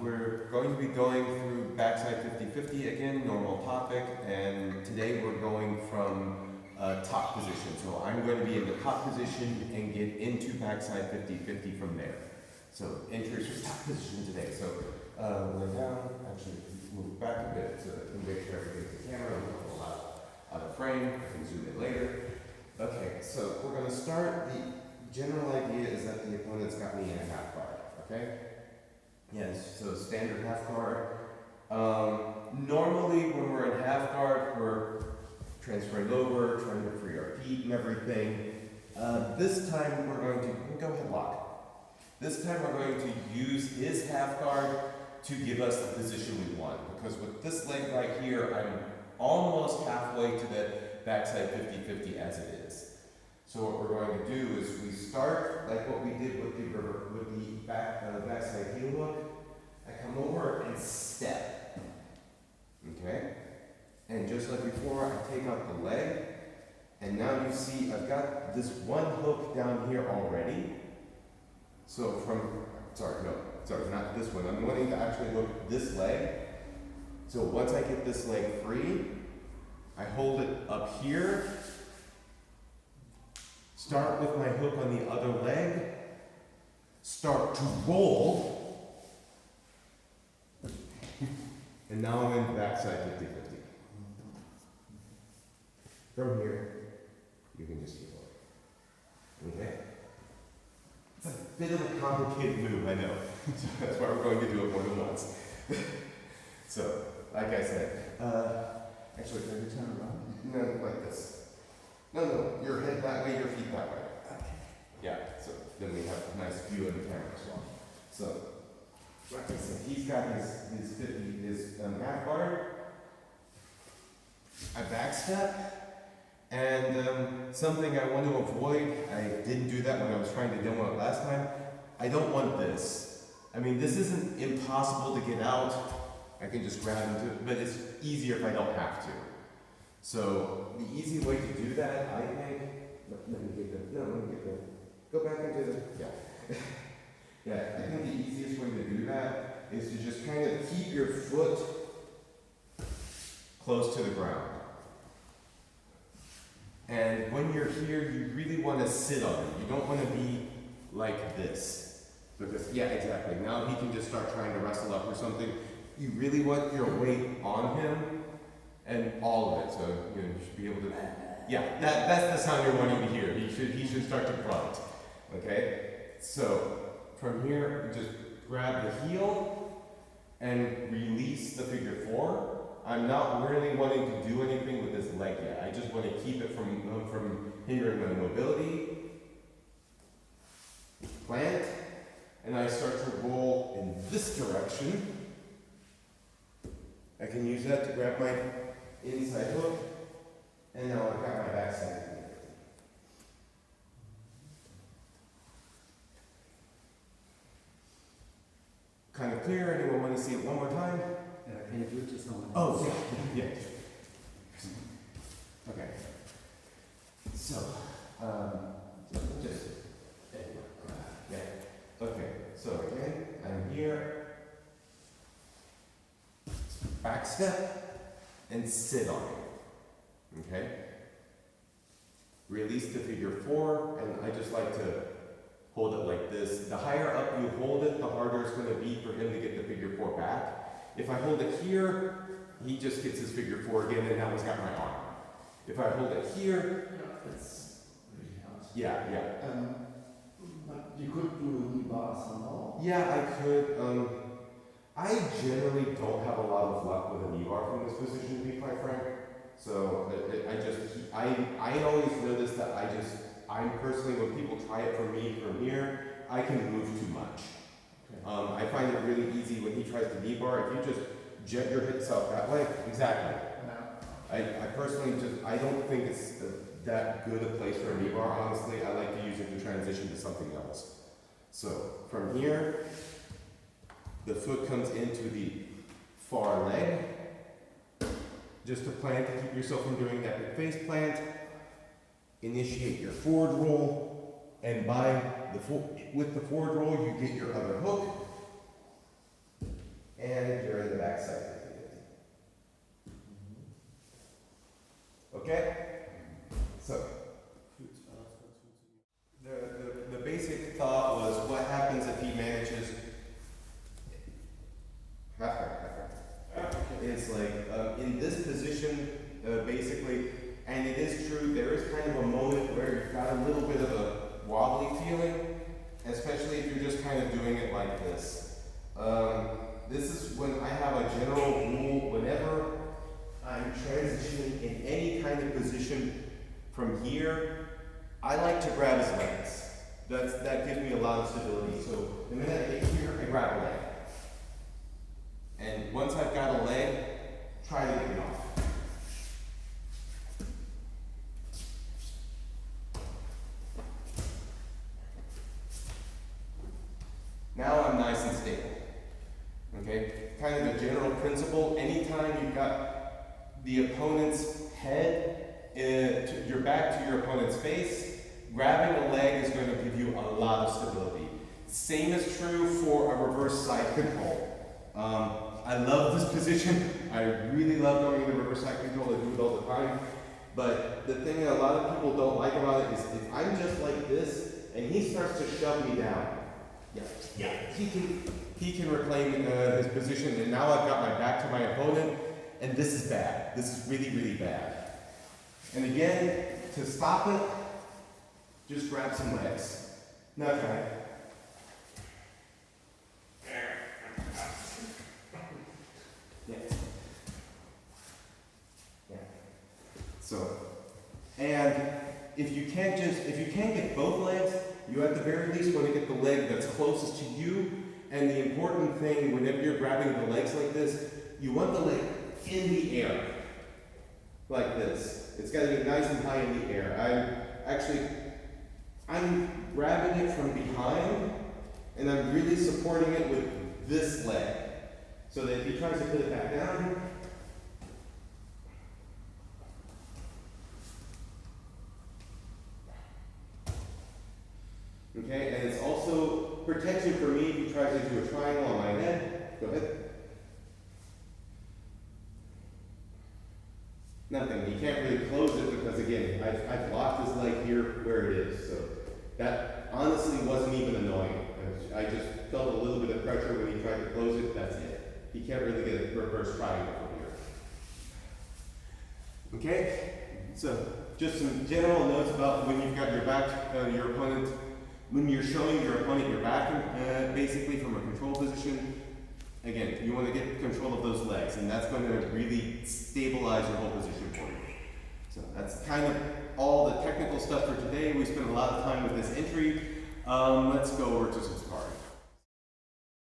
We're going to be going through backside 50-50 again, normal topic, and today we're going from top position. So I'm going to be in the top position and get into backside 50-50 from there. So entries for top position today. So lay down, actually move back a bit so that I can make sure everything's the camera, a little out of frame, I can zoom in later. Okay, so we're going to start. The general idea is that the opponent's got me in a half guard, okay? Yes, so standard half guard. Normally when we're in half guard, we're transferring over, trying to free our feet and everything. This time we're going to, go ahead, lock. This time we're going to use his half guard to give us the position we want. Because with this leg right here, I'm almost halfway to the backside 50-50 as it is. So what we're going to do is we start like what we did with the backside heel hook. I come over and step, okay? And just like before, I take out the leg, and now you see I've got this one hook down here already. So not this one. I'm wanting to actually hook this leg. So once I get this leg free, I hold it up here. Start with my hook on the other leg, start to roll, and now I'm in backside 50-50. From here, you can just keep going. Okay? It's a bit of a complicated move, I know. So that's why we're going to do it more than once. So, like I said, actually, can I turn around? No, like this. No, your head that way, your feet that way. Okay. Yeah, so then we have a nice view of the camera as well. So, like I said, he's got his half guard. I backstep, and something I want to avoid, I didn't do that when I was trying to demo it last time. I don't want this. I mean, this isn't impossible to get out. I can just grab into it, but it's easier if I don't have to. So the easy way to do that, I think, let me get go back into the, yeah, I think the easiest way to do that is to just kind of keep your foot close to the ground. And when you're here, you really want to sit on it. You don't want to be like this. Because, yeah, exactly. Now he can just start trying to wrestle up or something. You really want your weight on him. And all of it, so you should be able to, yeah, that's the sound you're wanting to hear. He should start to grunt, okay? So from here, we just grab the heel and release the figure four. I'm not really wanting to do anything with this leg yet. I just want to keep it from hindering my mobility. Plant, and I start to roll in this direction. I can use that to grab my inside hook, and now I've got my backside. Kind of clear? Anyone want to see it one more time? Can you do it to someone else? Oh, yeah. Okay. So, just, yeah. Okay, so again, I'm here. Back step. And sit on it, okay? Release the figure four, and I just like to hold it like this. The higher up you hold it, the harder it's going to be for him to get the figure four back. If I hold it here, he just gets his figure four again, and now he's got my arm. If I hold it here, That's really helps. yeah. But you could do knee bar somehow. Yeah, I could. I generally don't have a lot of luck with a knee bar from this position, to be quite frank. So I always notice that I'm personally, when people try it from me from here, I can move too much. Okay. I find it really easy when he tries to knee bar, if you just jet your hips out that way, exactly. I personally I don't think it's that good a place for a knee bar, honestly. I like to use it to transition to something else. So from here, the foot comes into the far leg. Just a plan to keep yourself from doing that big face plant. Initiate your forward roll, and with the forward roll, you get your other hook, and you're in the backside. Okay? So, the basic thought was, what happens if he manages it's like in this position, basically, and it is true, there is kind of a moment where you've got a little bit of a wobbly feeling, especially if you're just kind of doing it like this. This is when I have a general rule, whenever I'm transitioning in any kind of position from here, I like to grab his legs. That gives me a lot of stability. So the minute I get here, I grab a leg. And once I've got a leg, try to get it off. Now I'm nice and stable. Okay? Kind of the general principle, anytime you've got the opponent's head, your back to your opponent's face, grabbing a leg is going to give you a lot of stability. Same is true for a reverse side control. I love this position. I really love going into reverse side control. I do it all the time. But the thing that a lot of people don't like about it is if I'm just like this and he starts to shove me down, he can reclaim his position, and now I've got my back to my opponent, and this is bad. This is really, really bad. And again, to stop it, just grab some legs. Now try it. So, and if you can't get both legs, you at the very least want to get the leg that's closest to you. And the important thing, whenever you're grabbing the legs like this, you want the leg in the air, like this. It's got to be nice and high in the air. I'm grabbing it from behind, and I'm really supporting it with this leg, so that if he tries to put it back down, okay, and it's also protection for me if he tries to do a triangle on my head. Go ahead. Nothing. He can't really close it because, again, I've locked his leg here where it is. So that honestly wasn't even annoying. I just felt a little bit of pressure when he tried to close it. That's it. He can't really get a reverse triangle from here. Okay? So just some general notes about when you've got your back, your opponent. When you're showing your opponent your back, basically from a control position, again, you want to get control of those legs, and that's going to really stabilize your whole position for you. So that's kind of all the technical stuff for today. We spent a lot of time with this entry. Let's go over to some sparring.